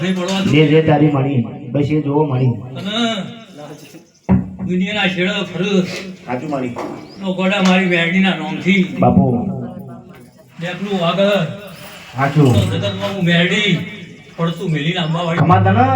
થઈ પડવા દો. જે તારી મળી બસ એ જોવો મળી અને દુનિયાના છેડો ફર સાચું મળી તો ગોડા મારી મેરડીના નામથી બાપુ દેખલું આગળ સાચું તો જગતમાં હું મેરડી પડતું મેલીને અંબાવાડી ખમા તને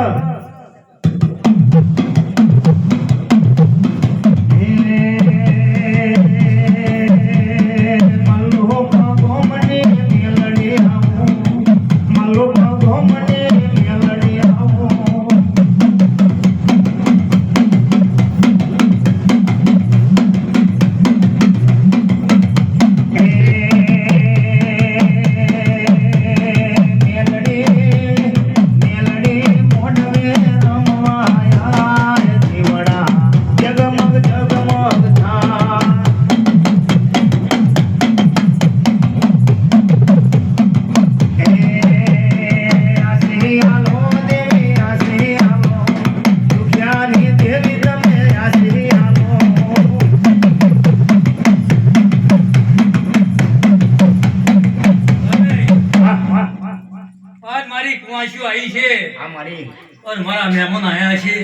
મારા મહેમાન આયા છે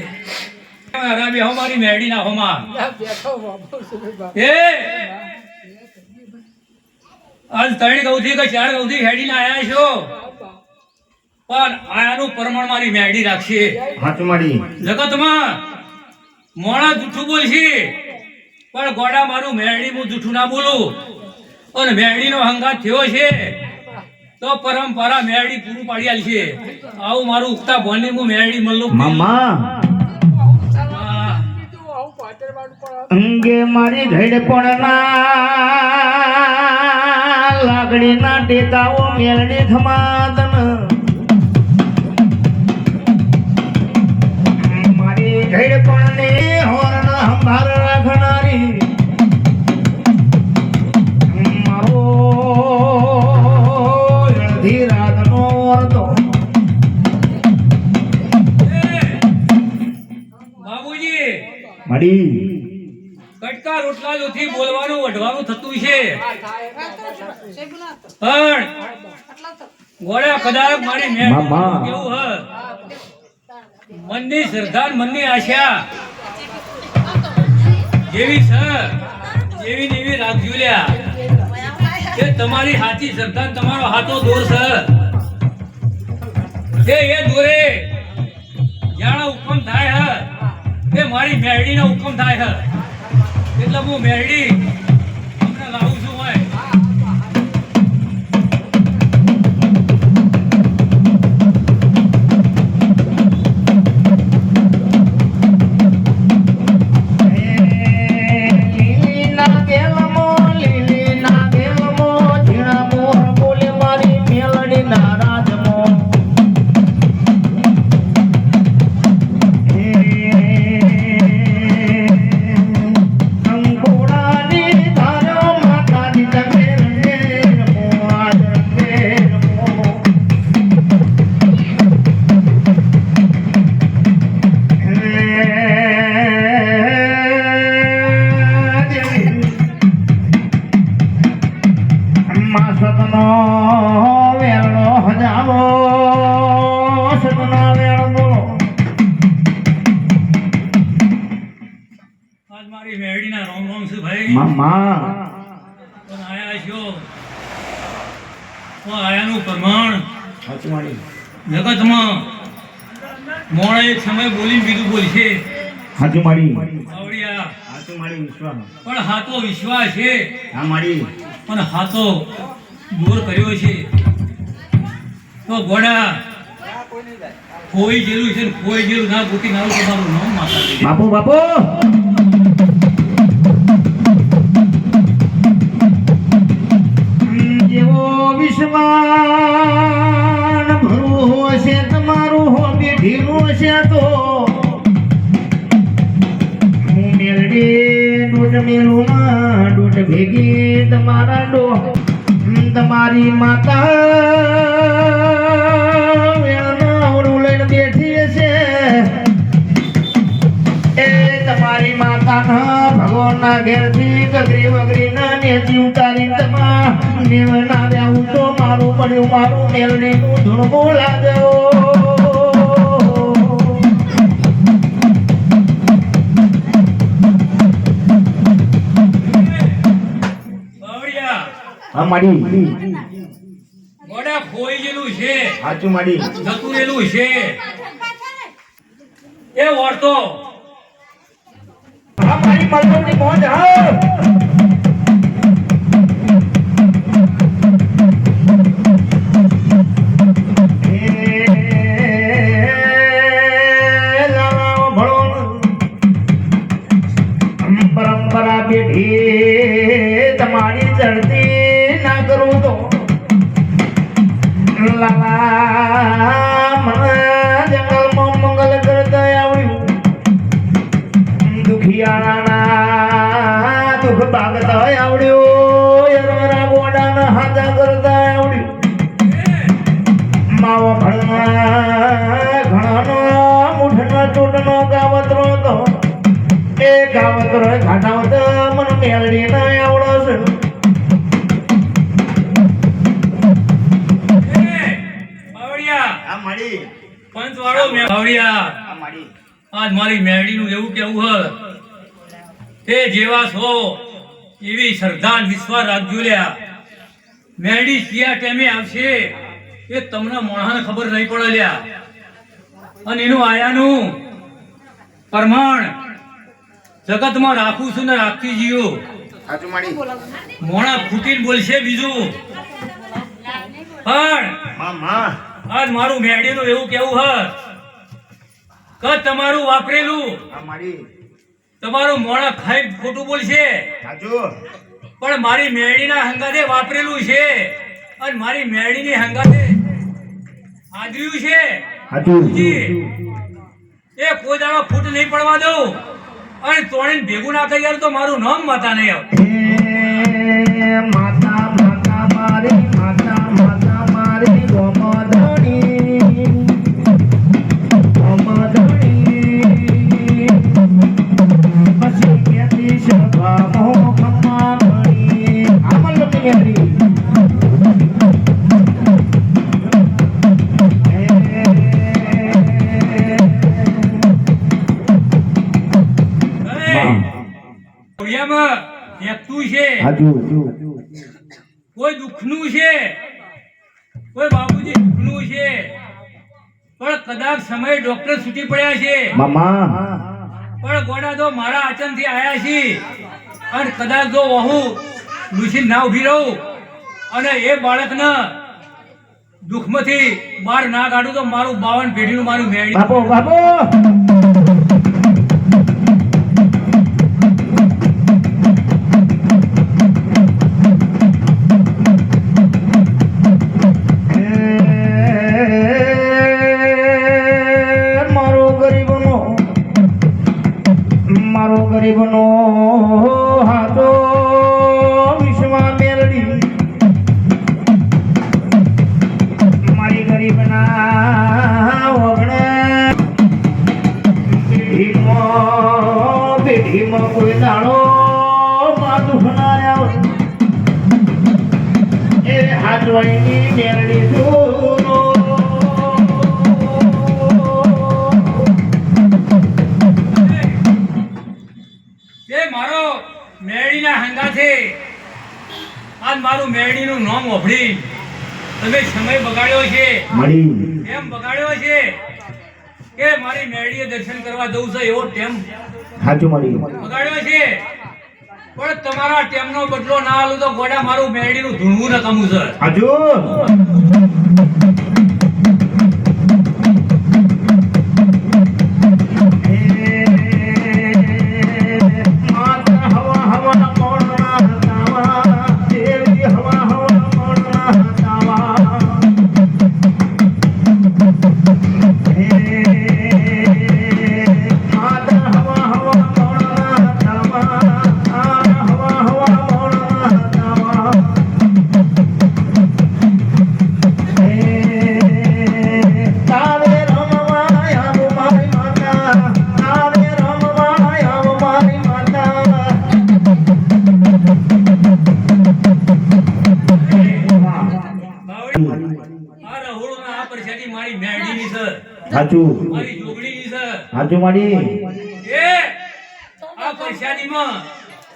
મારી મેરડી ના હોમાં એ આજ 3 ગૌથી કે 4 ગૌથી હેડી ના આયા છો પણ આયાનું પ્રમાણ મારી મેરડી રાખશે સાચું મળી જગતમાં મોણા જૂઠું બોલશે પણ ગોડા મારું મેરડી હું જૂઠું ના બોલું અને મેરડીનો હંગાત થયો છે તો પરંપરા મેરડી પૂરું પાડી આલી છે આવું મારું ઉગતા બોની હું મેરડી મલ્લું મામા અંગે મારી ઘડપણ ના લાગણી ના ટેકાઓ મેલડી ખમાતન મારી ઘડપણ ને હોરણ સંભાળ રાખનારી કટકા રોટલા જોથી બોલવાનું વઢવાનું થતું છે પણ ગોળા કદાચ મારી મેં કેવું હ મનની શ્રદ્ધા મનની આશા જેવી છે એવી ને એવી રાખજો લ્યા કે તમારી સાચી શ્રદ્ધા તમારો હાથો દોર છે એ દોરે જાણે હુકમ થાય હ એ મારી મેરડી નો હુકમ થાય છે એટલે હું મેરડી તમને લાવું છું હોય જગતમાં મોડા એક સમય બોલી બીજું બોલશે હાચું મારી આવડિયા હાચું મારી વિશ્વાસ પણ હાથો વિશ્વાસ છે હા મારી પણ હાથો દૂર કર્યો છે તો ગોડા કોઈ જેલું છે કોઈ જેલું ના ગોતી ના તમારું નામ માતા બાપુ બાપુ જેવો વિશ્વાસ ભરું છે તમારું હો ઢીલું છે તો હું મેલડી દૂધ મેલું માં દૂધ ભેગી તમારા ડો તમારી માતા લઈને બેઠી છે એ તમારી માતા ભગવાનના ઘેરથી ગગરી વગરી ના નેચી ઉતારી તમા નેવના આવું તો મારું પડ્યું મારું મેલડી નું ધૂણ બોલા દો આ માડી ગોડા ખોઈ ગયેલું છે, સાચું માડી જતું રહેલું છે. એ વર્તો આ મારી મલબની મોજ હા પરંપરા પેઢી તમારી ચડતી ના કરું તો લાલા મને જંગલમાં મંગલ કરતા આવડ્યું, દુખિયાના દુઃખ ભાગતા આવડ્યો, યરવરા ગોડાના હાજા કરતા આવડ્યું, માવો ભણના ઘણાનો મૂઠનો ચૂંટનો ગાવતરો તો એ ગાવતરો ઘાટાવત મને મેળડી ના આવડો છે. બાવળિયા પંચવાળો બાવળિયા આજ મારી મેરડીનું એવું કેવું હ તે જેવા છો એવી શ્રદ્ધા અને વિશ્વાસ રાખજો લ્યા. મેરડી કયા ટાઈમે આવશે એ તમને મોણાને ખબર નહીં પડે લ્યા. અને એનું આયાનું પ્રમાણ જગતમાં રાખું છું ને રાખતી જીવો. સાચું માડી મોણા ફૂટીને બોલશે બીજું, પણ મામા આજ મારું મેરડીનું એવું કેવું હ કે તમારું વાપરેલું આ માડી તમારું મોણા ખાઈ ખોટું બોલશે, સાચું પણ મારી મેરડીના હંગાતે વાપરેલું છે અને મારી મેરડીની હંગાતે આદર્યું છે. સાચું એ કોઈ દાડો ફૂટ નહીં પડવા દઉં અને તોડીને ભેગું ના કરી તો મારું નામ માતા નહીં આવે. માતા માતા મારી માતા માતા મારી ગોમધણી ગોમધણી પછી કેતી સભા મોખમાં મણી આમલ મેરી કોડિયામાં એકતું છે, કોઈ દુઃખનું છે, કોઈ બાબુજી દુઃખનું છે, પણ કદાચ સમય ડોક્ટર છૂટી પડ્યા છે, મામા પણ ગોડા તો મારા આચમથી આયા છે અને કદાચ જો વહુ લૂસી ના ઉભી રહું અને એ બાળકને દુઃખમાંથી બહાર ના કાઢું તો મારું 52 પેઢીનું મારું મેળી. બાપો બાપો ગરીબનો હાથો વિશ્વા મેલડી મારી ગરીબના ઓગણે પેઢીમાં કોઈ દાડો માં દુઃખ ના આવે એ હાથવાઈની મેલડી સુનો મારો મેરડીના હંગાથે આજ મારું મેરડીનું નામ ઓફળી તમે સમય બગાડ્યો છે, એમ બગાડ્યો છે કે મારી મેરડીએ દર્શન કરવા જવું છે એવો ટેમ બગાડ્યો છે. પણ તમારા ટેમનો બદલો ના આલું તો ગોડા મારું મેરડીનું ધૂણવું નકામું છે. મારી જોગણીની છે. હાચું માડી એ આ પરસાદીમાં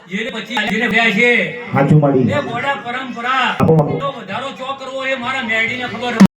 જેને પછી જેને ગયા છે હાચું માડી એ ગોડા પરંપરા આપો બાપુ તો વધારો ચો કરવો એ મારા મેરડીને ખબર